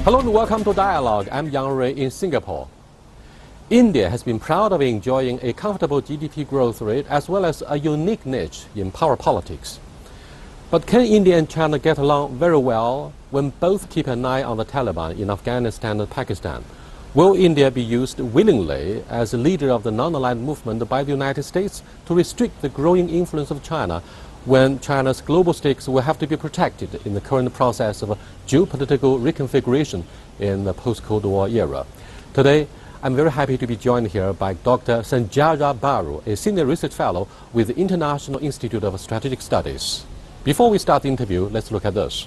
Hello and welcome to Dialogue. I'm Yang Rui in Singapore. India has been proud of enjoying a comfortable GDP growth rate as well as a unique niche in power politics. But can India and China get along very well when both keep an eye on the Taliban in Afghanistan and Pakistan? Will India be used willingly as a leader of the non-aligned movement by the United States to restrict the growing influence of China when China's global stakes will have to be protected in the current process of geopolitical reconfiguration in the post-Cold War era? Today, I'm very happy to be joined here by Dr. Sanjaya Baru, a senior research fellow with the International Institute of Strategic Studies. Before we start the interview, let's look at this.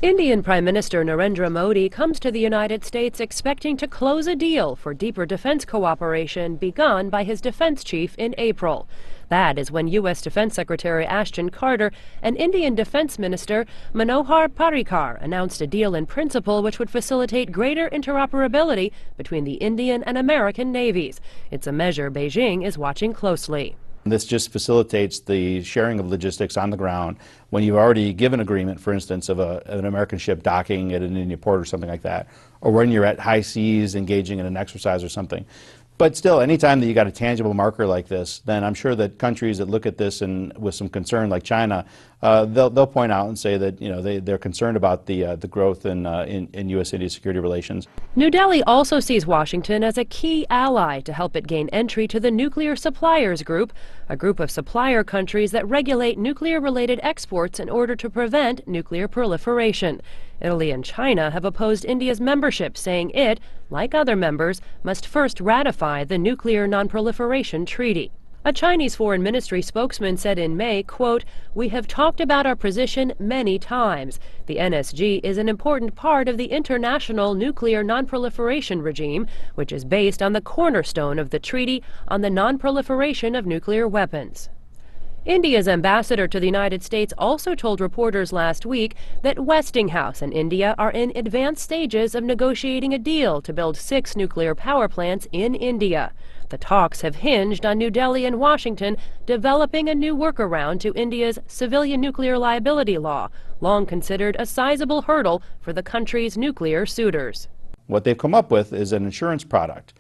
Indian Prime Minister Narendra Modi comes to the United States expecting to close a deal for deeper defense cooperation begun by his defense chief in April. That is when U.S. Defense Secretary Ashton Carter and Indian Defense Minister Manohar Parrikar announced a deal in principle which would facilitate greater interoperability between the Indian and American navies. It's a measure Beijing is watching closely. This just facilitates the sharing of logistics on the ground when you've already given agreement, for instance, of an American ship docking at an Indian port or something like that, or when you're at high seas engaging in an exercise or something. But still, anytime that you got a tangible marker like this, then I'm sure that countries that look at this and with some concern, like China, they'll point out and say that they're concerned about the growth in U.S.-India security relations. New Delhi also sees Washington as a key ally to help it gain entry to the Nuclear Suppliers Group, a group of supplier countries that regulate nuclear-related exports in order to prevent nuclear proliferation. Italy and China have opposed India's membership, saying it, like other members, must first ratify the Nuclear Non-Proliferation Treaty. A Chinese Foreign Ministry spokesman said in May, quote, "We have talked about our position many times. The NSG is an important part of the international nuclear non-proliferation regime, which is based on the cornerstone of the Treaty on the Non-Proliferation of Nuclear Weapons." India's ambassador to the United States also told reporters last week that Westinghouse and India are in advanced stages of negotiating a deal to build 6 nuclear power plants in India. The talks have hinged on New Delhi and Washington developing a new workaround to India's civilian nuclear liability law, long considered a sizable hurdle for the country's nuclear suitors. What they've come up with is an insurance product,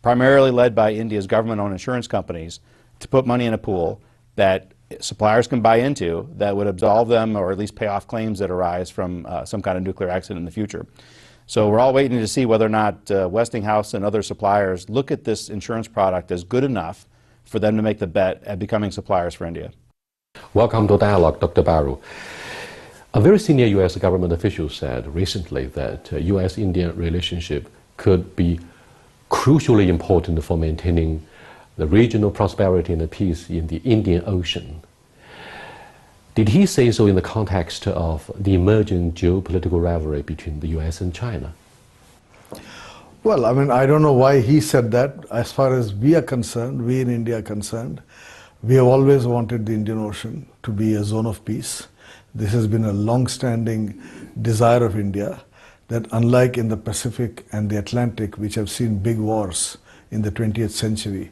primarily led by India's government-owned insurance companies, to put money in a pool that suppliers can buy into that would absolve them or at least pay off claims that arise from some kind of nuclear accident in the future. So we're all waiting to see whether or not Westinghouse and other suppliers look at this insurance product as good enough for them to make the bet at becoming suppliers for India. Welcome to Dialogue, Dr. Baru. A very senior U.S. government official said recently that U.S.-India relationship could be crucially important for maintaining the regional prosperity and peace in the Indian Ocean. Did he say so in the context of the emerging geopolitical rivalry between the U.S. and China? Well, I mean, I don't know why he said that. As far as we are concerned, we in India are concerned, we have always wanted the Indian Ocean to be a zone of peace. This has been a long-standing desire of India, that unlike in the Pacific and the Atlantic, which have seen big wars in the 20th century,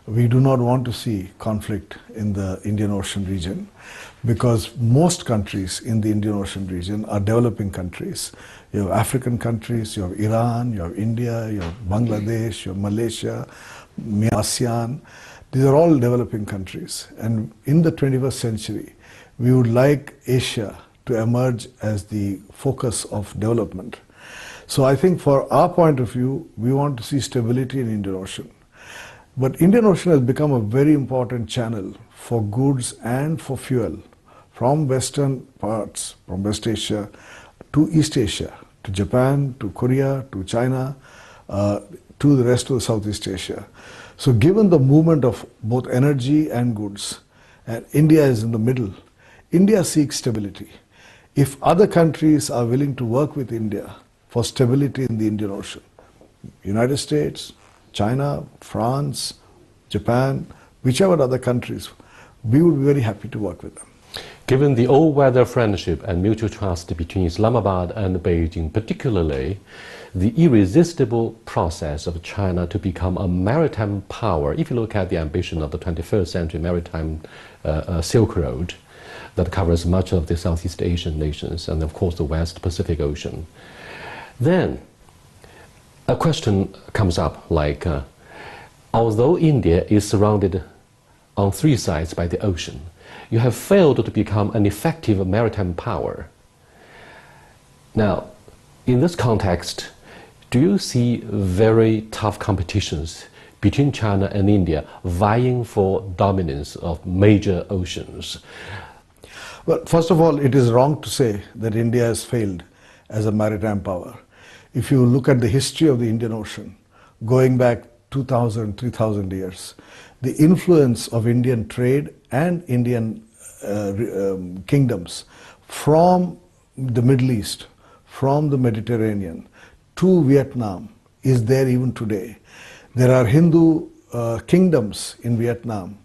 we do not want to see conflict in the Indian Ocean region, because most countries in the Indian Ocean region are developing countries. You have African countries, you have Iran, you have India, you have Bangladesh, you have Malaysia, ASEAN. These are all developing countries. And in the 21st century, we would like Asia to emerge as the focus of development. So I think for our point of view, we want to see stability in Indian Ocean. But Indian Ocean has become a very important channel for goods and for fuel from western parts, from West Asia to East Asia, to Japan, to Korea, to China, to the rest of Southeast Asia. So given the movement of both energy and goods, and India is in the middle, India seeks stability. If other countries are willing to work with India for stability in the Indian Ocean, United States, China, France, Japan, whichever other countries, we would be very happy to work with them. Given the all-weather friendship and mutual trust between Islamabad and Beijing, particularly the irresistible process of China to become a maritime power, if you look at the ambition of the 21st century maritime Silk Road, that covers much of the Southeast Asian nations and, of course, the West Pacific Ocean. Then a question comes up like, although India is surrounded on three sides by the ocean, you have failed to become an effective maritime power. Now, in this context, do you see very tough competitions between China and India vying for dominance of major oceans? Well, first of all, it is wrong to say that India has failed as a maritime power. If you look at the history of the Indian Ocean, going back 2,000, 3,000 years, the influence of Indian trade and Indian kingdoms from the Middle East, from the Mediterranean to Vietnam is there even today. There are Hindu kingdoms in Vietnam.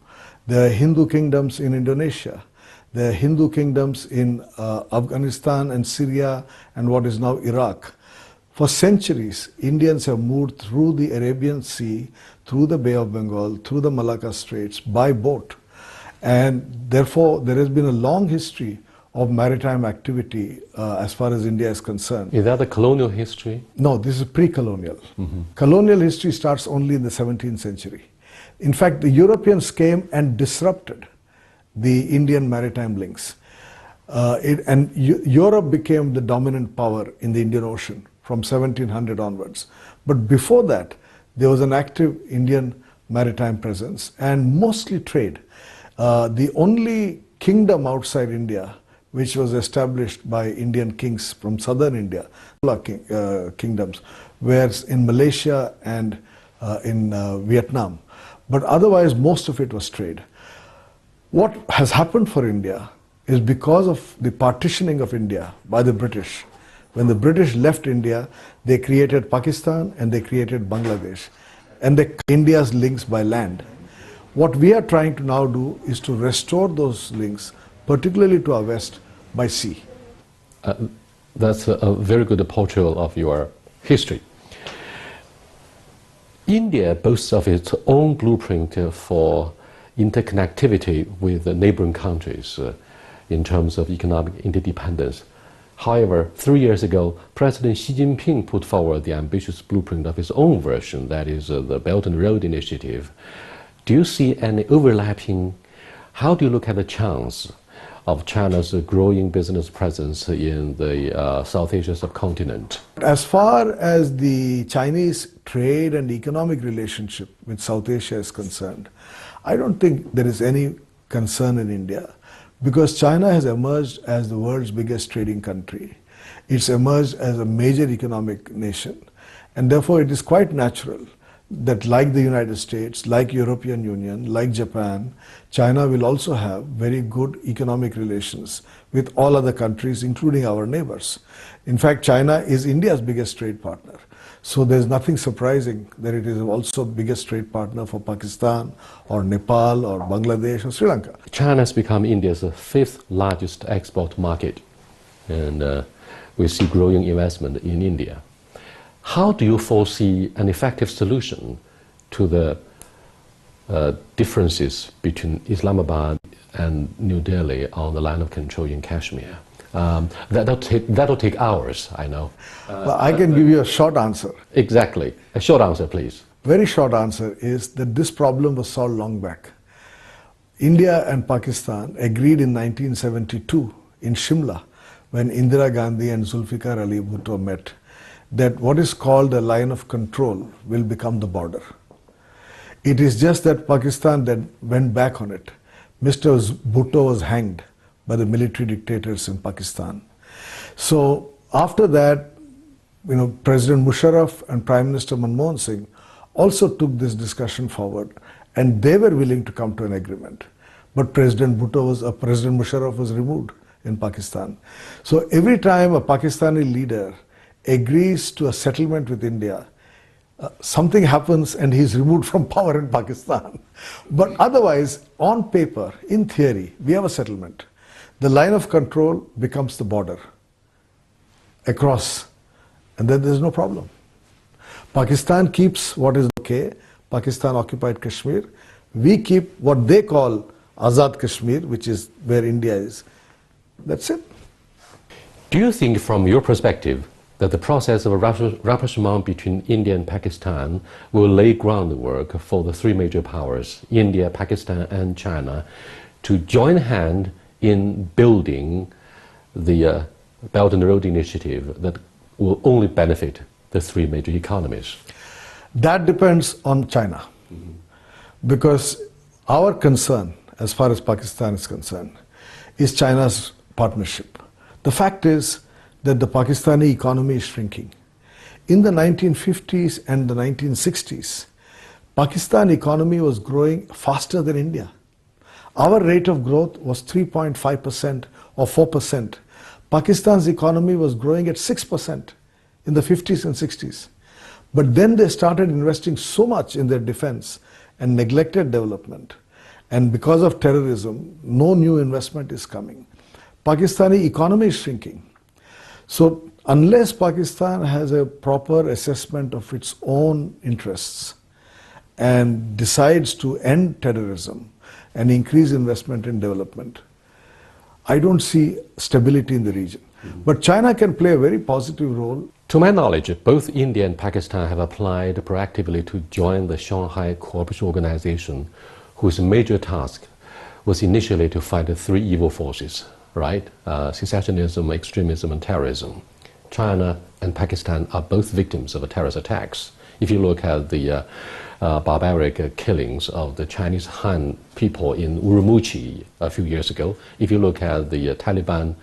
There are Hindu kingdoms in Indonesia. There are Hindu kingdoms in Afghanistan and Syria and what is now Iraq. For centuries, Indians have moved through the Arabian Sea, through the Bay of Bengal, through the Malacca Straits by boat. And therefore, there has been a long history of maritime activity as far as India is concerned. Is that a colonial history? No, this is pre-colonial. Colonial history starts only in the 17th century. In fact, the Europeans came and disrupted the Indian maritime links. Europe became the dominant power in the Indian Ocean from 1700 onwards. But before that, there was an active Indian maritime presence and mostly trade. The only kingdom outside India which was established by Indian kings from southern India, kingdoms, whereas in Malaysia and in Vietnam. But otherwise, most of it was trade. What has happened for India is because of the partitioning of India by the British. When the British left India, they created Pakistan and they created Bangladesh. And they India's links by land. What we are trying to now do is to restore those links, particularly to our west, by sea. That's a very good portrayal of your history. India boasts of its own blueprint for interconnectivity with the neighboring countries in terms of economic interdependence. However, 3 years ago, President Xi Jinping put forward the ambitious blueprint of his own version, that is the Belt and Road Initiative. Do you see any overlapping? How do you look at the chance of China's growing business presence in the South Asia subcontinent? As far as the Chinese trade and economic relationship with South Asia is concerned, I don't think there is any concern in India, because China has emerged as the world's biggest trading country. It's emerged as a major economic nation, and therefore it is quite natural that, like the United States, like European Union, like Japan, China will also have very good economic relations with all other countries, including our neighbors. In fact, China is India's biggest trade partner. So there's nothing surprising that it is also the biggest trade partner for Pakistan or Nepal or Bangladesh or Sri Lanka. China has become India's fifth largest export market, and we see growing investment in India. How do you foresee an effective solution to the differences between Islamabad and New Delhi on the line of control in Kashmir? That'll take hours, I know. Well, I can give you a short answer. Exactly. A short answer, please. Very short answer is that this problem was solved long back. India and Pakistan agreed in 1972 in Shimla, when Indira Gandhi and Zulfikar Ali Bhutto met, that what is called a line of control will become the border. It is just that Pakistan then went back on it. Mr. Bhutto was hanged by the military dictators in Pakistan. So after that, President Musharraf and Prime Minister Manmohan Singh also took this discussion forward, and they were willing to come to an agreement. But President Musharraf was removed in Pakistan. So every time a Pakistani leader agrees to a settlement with India, something happens and he's removed from power in Pakistan. But otherwise, on paper, in theory, we have a settlement. The line of control becomes the border across, and then there's no problem. Pakistan keeps what is okay, Pakistan occupied Kashmir. We keep what they call Azad Kashmir, which is where India is, That's it. Do you think, from your perspective, that the process of rapprochement between India and Pakistan will lay groundwork for the three major powers, India, Pakistan, and China, to join hand in building the Belt and Road Initiative that will only benefit the three major economies? That depends on China. Because our concern, as far as Pakistan is concerned, is China's partnership. The fact is that the Pakistani economy is shrinking. In the 1950s and the 1960s, Pakistan economy was growing faster than India. Our rate of growth was 3.5% or 4%. Pakistan's economy was growing at 6% in the 50s and 60s. But then they started investing so much in their defense and neglected development. And because of terrorism, no new investment is coming. Pakistani economy is shrinking. So unless Pakistan has a proper assessment of its own interests and decides to end terrorism and increase investment in development, I don't see stability in the region. But China can play a very positive role. To my knowledge, both India and Pakistan have applied proactively to join the Shanghai Cooperation Organization, whose major task was initially to fight the three evil forces, right? Secessionism, extremism, and terrorism. China and Pakistan are both victims of terrorist attacks. If you look at the barbaric killings of the Chinese Han people in Urumqi a few years ago, if you look at the Taliban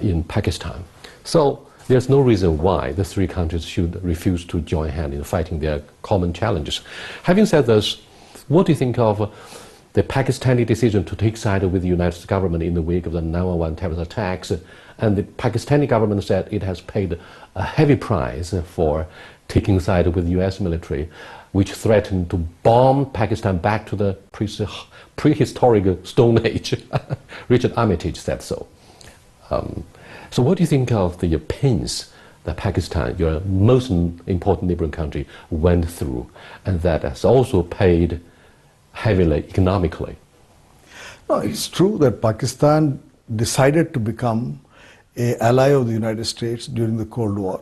in Pakistan. So there's no reason why the three countries should refuse to join hands in fighting their common challenges. Having said this, what do you think of the Pakistani decision to take side with the United States government in the wake of the 9/11 terrorist attacks? And the Pakistani government said it has paid a heavy price for taking side with the US military, which threatened to bomb Pakistan back to the prehistoric Stone Age. Richard Armitage said so. So what do you think of the pains that Pakistan, your most important neighboring country, went through, and that has also paid heavily economically? No, it's true that Pakistan decided to become an ally of the United States during the Cold War.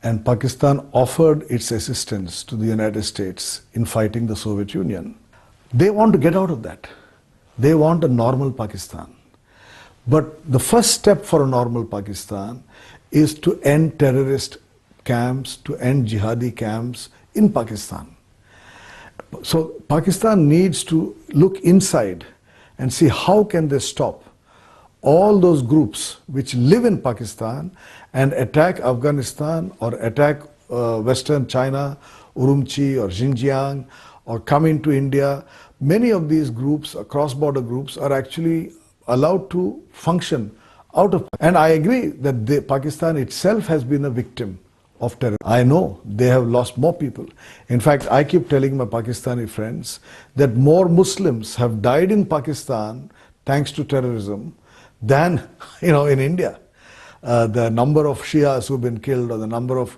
And Pakistan offered its assistance to the United States in fighting the Soviet Union. They want to get out of that. They want a normal Pakistan. But the first step for a normal Pakistan is to end terrorist camps, to end jihadi camps in Pakistan. So Pakistan needs to look inside and see how can they stop all those groups which live in Pakistan and attack Afghanistan or attack Western China, Urumqi or Xinjiang, or come into India. Many of these groups, cross-border groups, are actually allowed to function out of. And I agree that Pakistan itself has been a victim of terror. I know they have lost more people. In fact, I keep telling my Pakistani friends that more Muslims have died in Pakistan thanks to terrorism than in India. The number of Shias who've been killed, or the number of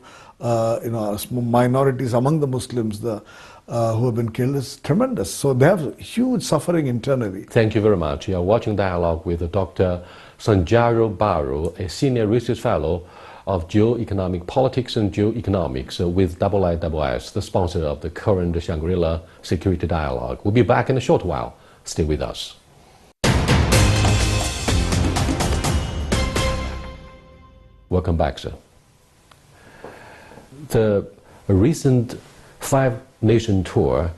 minorities among the Muslims who have been killed is tremendous. So they have huge suffering internally. Thank you very much. You are watching Dialogue with Dr. Sanjaro Baru, a senior research fellow of Geoeconomic Politics and Geoeconomics with IISS, the sponsor of the current Shangri-La Security Dialogue. We'll be back in a short while. Stay with us. Welcome back, sir. The recent five-nation tour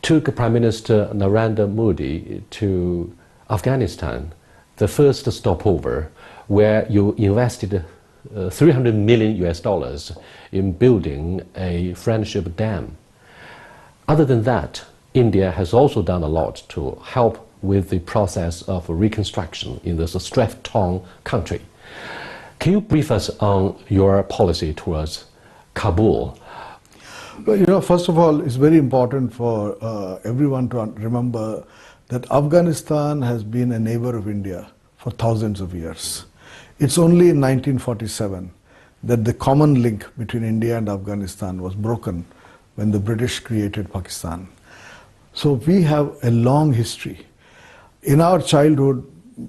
took Prime Minister Narendra Modi to Afghanistan, the first stopover, where you invested $300 million in building a friendship dam. Other than that, India has also done a lot to help with the process of reconstruction in this strife-torn country. Can you brief us on your policy towards Kabul? Well, first of all, it's very important for everyone to remember that Afghanistan has been a neighbor of India for thousands of years. It's only in 1947 that the common link between India and Afghanistan was broken when the British created Pakistan. So we have a long history. In our childhood,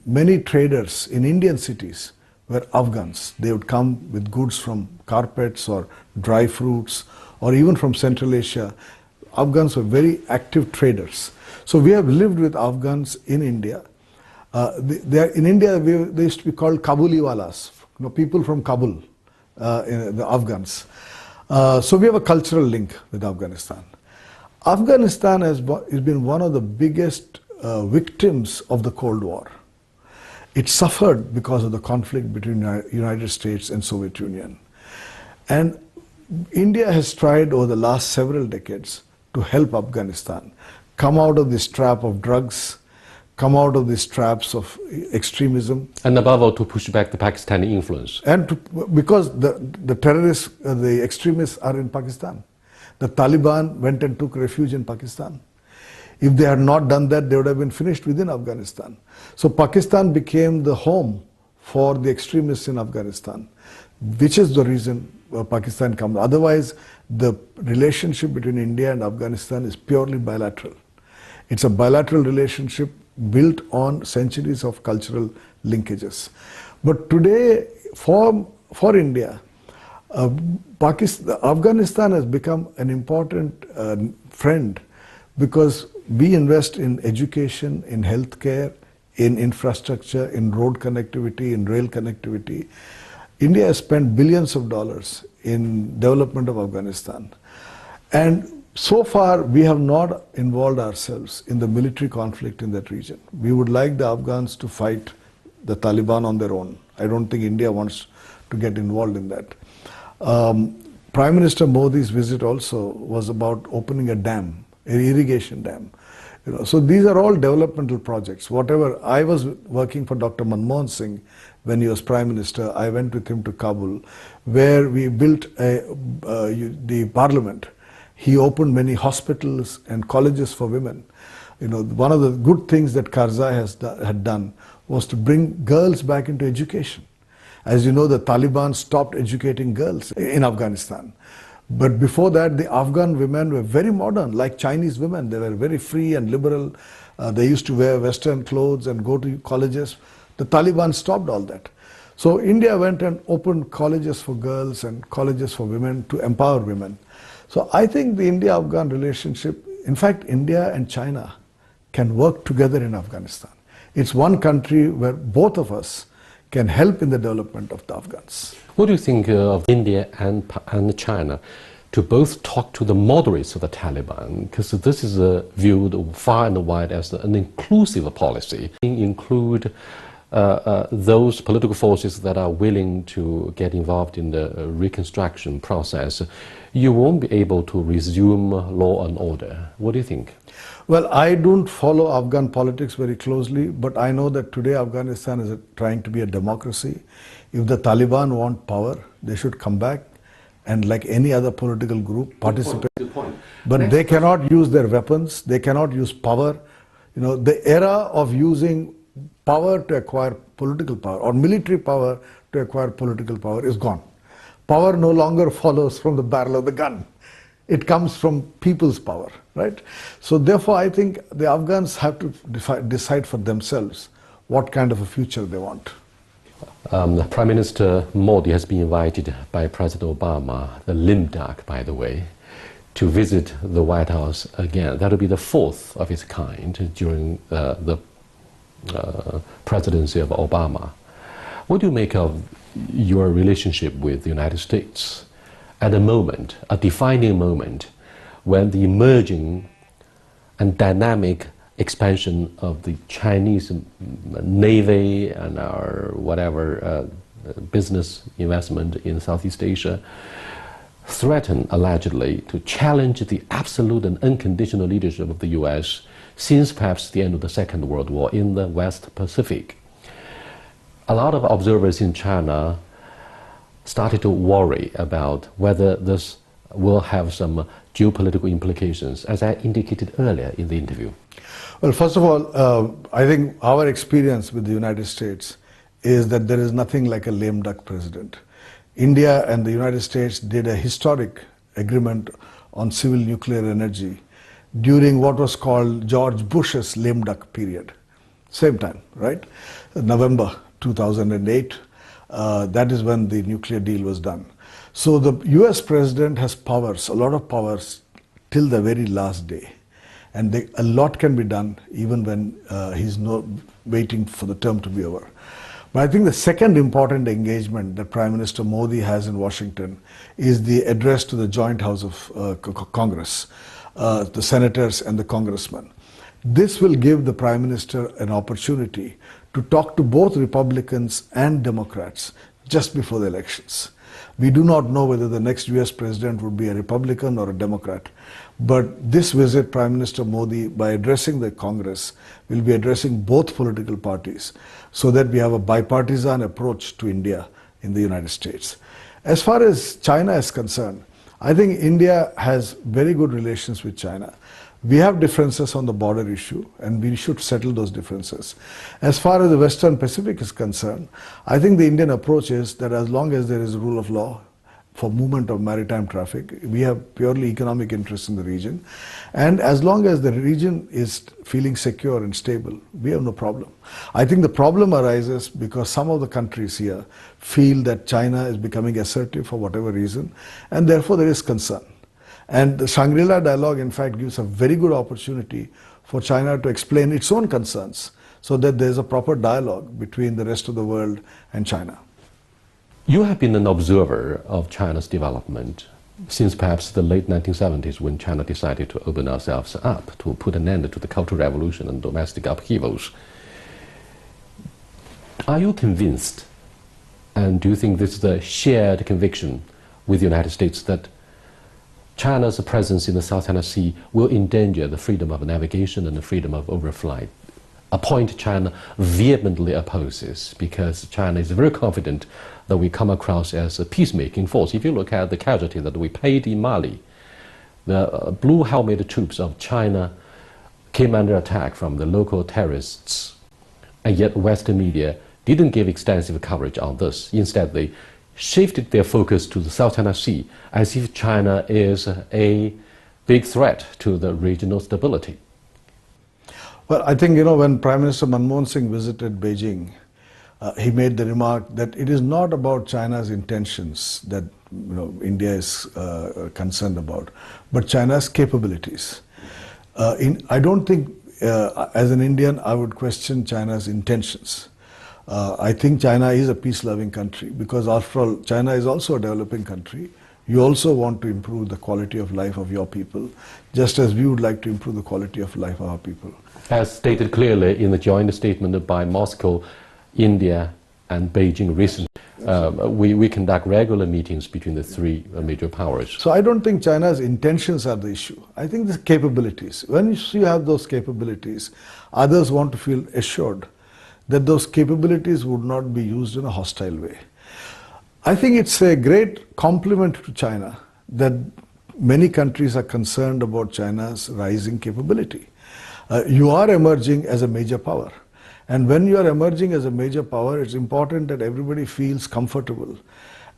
many traders in Indian cities were Afghans. They would come with goods from carpets or dry fruits or even from Central Asia. Afghans were very active traders. So we have lived with Afghans in India. In India, they used to be called Kabuliwalas, people from Kabul, the Afghans. So we have a cultural link with Afghanistan. Afghanistan has been one of the biggest victims of the Cold War. It suffered because of the conflict between the United States and Soviet Union. And India has tried over the last several decades to help Afghanistan come out of this trap of drugs, come out of these traps of extremism. And above all, to push back the Pakistani influence. And because the terrorists, the extremists are in Pakistan. The Taliban went and took refuge in Pakistan. If they had not done that, they would have been finished within Afghanistan. So Pakistan became the home for the extremists in Afghanistan, which is the reason Pakistan comes. Otherwise, the relationship between India and Afghanistan is purely bilateral. It's a bilateral relationship built on centuries of cultural linkages. But today, for India, Afghanistan has become an important friend because we invest in education, in healthcare, in infrastructure, in road connectivity, in rail connectivity. India has spent billions of dollars in development of Afghanistan. And so far, we have not involved ourselves in the military conflict in that region. We would like the Afghans to fight the Taliban on their own. I don't think India wants to get involved in that. Prime Minister Modi's visit also was about opening a dam, an irrigation dam. So these are all developmental projects. Whatever, I was working for Dr. Manmohan Singh when he was Prime Minister. I went with him to Kabul, where we built the parliament. He opened many hospitals and colleges for women. One of the good things that Karzai had done was to bring girls back into education. As you know, the Taliban stopped educating girls in Afghanistan. But before that, the Afghan women were very modern, like Chinese women. They were very free and liberal. They used to wear Western clothes and go to colleges. The Taliban stopped all that. So India went and opened colleges for girls and colleges for women to empower women. So I think the India-Afghan relationship, in fact, India and China can work together in Afghanistan. It's one country where both of us can help in the development of the Afghans. What do you think of India and China to both talk to the moderates of the Taliban? Because this is viewed far and wide as an inclusive policy. Include those political forces that are willing to get involved in the reconstruction process. You won't be able to resume law and order. What do you think? Well, I don't follow Afghan politics very closely, but I know that today Afghanistan is trying to be a democracy. If the Taliban want power, they should come back and, like any other political group, participate. Good point. But they cannot use their weapons, they cannot use power. The era of using power to acquire political power or military power to acquire political power is gone. Power no longer follows from the barrel of the gun. It comes from people's power, right? So therefore, I think the Afghans have to decide for themselves what kind of a future they want. Prime Minister Modi has been invited by President Obama, the lame duck, by the way, to visit the White House again. That will be the fourth of its kind during the presidency of Obama. What do you make of your relationship with the United States at a moment, a defining moment, when the emerging and dynamic expansion of the Chinese Navy and our whatever business investment in Southeast Asia threaten allegedly to challenge the absolute and unconditional leadership of the US since perhaps the end of the Second World War in the West Pacific? A lot of observers in China started to worry about whether this will have some geopolitical implications, as I indicated earlier in the interview. Well, first of all, I think our experience with the United States is that there is nothing like a lame duck president. India and the United States did a historic agreement on civil nuclear energy during what was called George Bush's lame duck period. same time, right? November 2008, that is when the nuclear deal was done. So the US president has powers, a lot of powers, till the very last day. And a lot can be done even when he's waiting for the term to be over. But I think the second important engagement that Prime Minister Modi has in Washington is the address to the joint house of Congress, the senators and the congressmen. This will give the Prime Minister an opportunity to talk to both Republicans and Democrats just before the elections. We do not know whether the next US president would be a Republican or a Democrat. But this visit, Prime Minister Modi, by addressing the Congress, will be addressing both political parties so that we have a bipartisan approach to India in the United States. As far as China is concerned, I think India has very good relations with China. We have differences on the border issue, and we should settle those differences. As far as the Western Pacific is concerned, I think the Indian approach is that as long as there is rule of law for movement of maritime traffic, we have purely economic interests in the region. And as long as the region is feeling secure and stable, we have no problem. I think the problem arises because some of the countries here feel that China is becoming assertive for whatever reason, and therefore there is concern. And the Shangri-La dialogue, in fact, gives a very good opportunity for China to explain its own concerns so that there is a proper dialogue between the rest of the world and China. You have been an observer of China's development since perhaps the late 1970s, when China decided to open ourselves up to put an end to the Cultural Revolution and domestic upheavals. Are you convinced, and do you think this is a shared conviction with the United States, that China's presence in the South China Sea will endanger the freedom of navigation and the freedom of overflight? A point China vehemently opposes, because China is very confident that we come across as a peacemaking force. If you look at the casualty that we paid in Mali, the blue helmet troops of China came under attack from the local terrorists, and yet Western media didn't give extensive coverage on this. Instead, they shifted their focus to the South China Sea as if China is a big threat to the regional stability. Well, I think, when Prime Minister Manmohan Singh visited Beijing, he made the remark that it is not about China's intentions that India is concerned about, but China's capabilities. I don't think, as an Indian, I would question China's intentions. I think China is a peace-loving country because, after all, China is also a developing country. You also want to improve the quality of life of your people, just as we would like to improve the quality of life of our people. As stated clearly in the joint statement by Moscow, India and Beijing recently, we conduct regular meetings between the three major powers. So I don't think China's intentions are the issue. I think the capabilities. When you have those capabilities, others want to feel assured that those capabilities would not be used in a hostile way. I think it's a great compliment to China that many countries are concerned about China's rising capability. You are emerging as a major power. And when you are emerging as a major power, it's important that everybody feels comfortable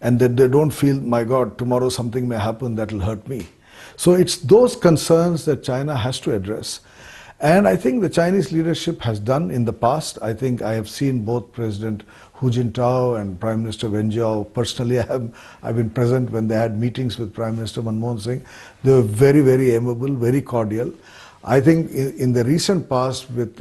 and that they don't feel, my God, tomorrow something may happen that will hurt me. So it's those concerns that China has to address. And I think the Chinese leadership has done in the past. I think I have seen both President Hu Jintao and Prime Minister Wen Jiao. Personally, I've been present when they had meetings with Prime Minister Manmohan Singh. They were very, very amiable, very cordial. I think in the recent past, with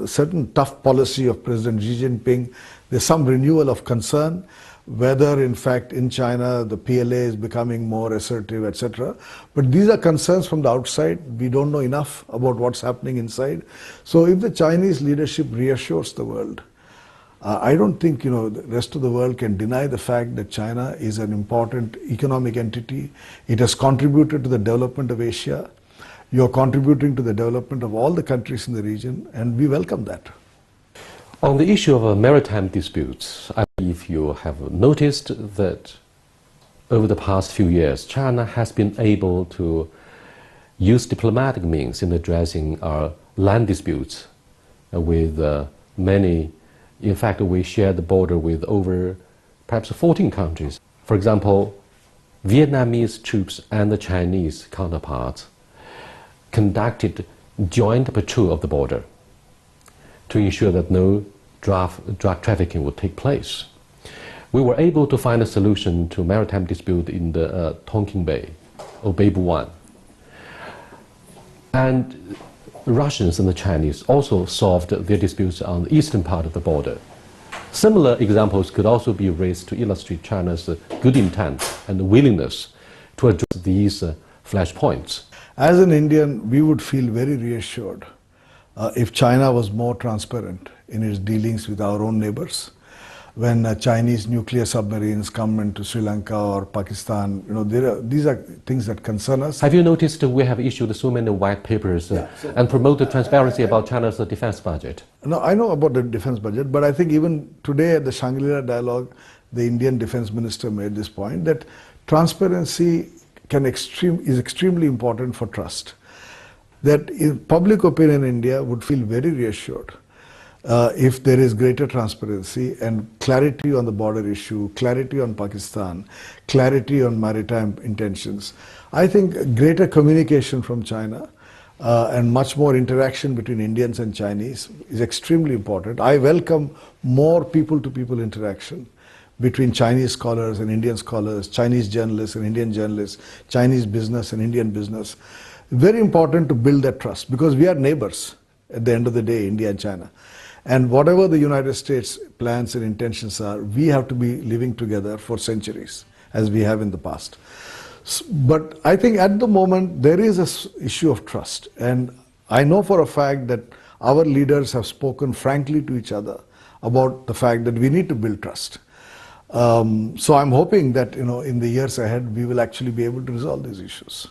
certain tough policy of President Xi Jinping, there's some renewal of concern, whether in fact in China the PLA is becoming more assertive, etc. But these are concerns from the outside. We don't know enough about what's happening inside. So if the Chinese leadership reassures the world, I don't think the rest of the world can deny the fact that China is an important economic entity. It has contributed to the development of Asia. You're contributing to the development of all the countries in the region, and we welcome that. On the issue of maritime disputes, I believe you have noticed that over the past few years, China has been able to use diplomatic means in addressing our land disputes with many. In fact, we share the border with over perhaps 14 countries. For example, Vietnamese troops and the Chinese counterparts conducted joint patrol of the border. to ensure that no drug trafficking would take place. We were able to find a solution to maritime dispute in the Tonkin Bay, or Beibu One. And Russians and the Chinese also solved their disputes on the eastern part of the border. Similar examples could also be raised to illustrate China's good intent and willingness to address these flashpoints. As an Indian, we would feel very reassured if China was more transparent in its dealings with our own neighbors. When Chinese nuclear submarines come into Sri Lanka or Pakistan, these are things that concern us. Have you noticed we have issued so many white papers and promoted transparency about China's defense budget? No, I know about the defense budget, but I think even today at the Shangri-La dialogue, the Indian defense minister made this point that transparency is extremely important for trust. That public opinion in India would feel very reassured if there is greater transparency and clarity on the border issue, clarity on Pakistan, clarity on maritime intentions. I think greater communication from China and much more interaction between Indians and Chinese is extremely important. I welcome more people-to-people interaction between Chinese scholars and Indian scholars, Chinese journalists and Indian journalists, Chinese business and Indian business. Very important to build that trust because we are neighbors at the end of the day, India and China. And whatever the United States plans and intentions are, we have to be living together for centuries, as we have in the past. But I think at the moment, there is an issue of trust. And I know for a fact that our leaders have spoken frankly to each other about the fact that we need to build trust. So I'm hoping that in the years ahead, we will actually be able to resolve these issues.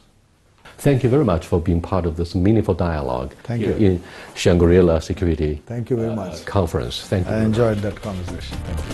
Thank you very much for being part of this meaningful dialogue Thank you. in Shangri-La Security Thank you very much. Conference. Thank you. I enjoyed that conversation. Thank you.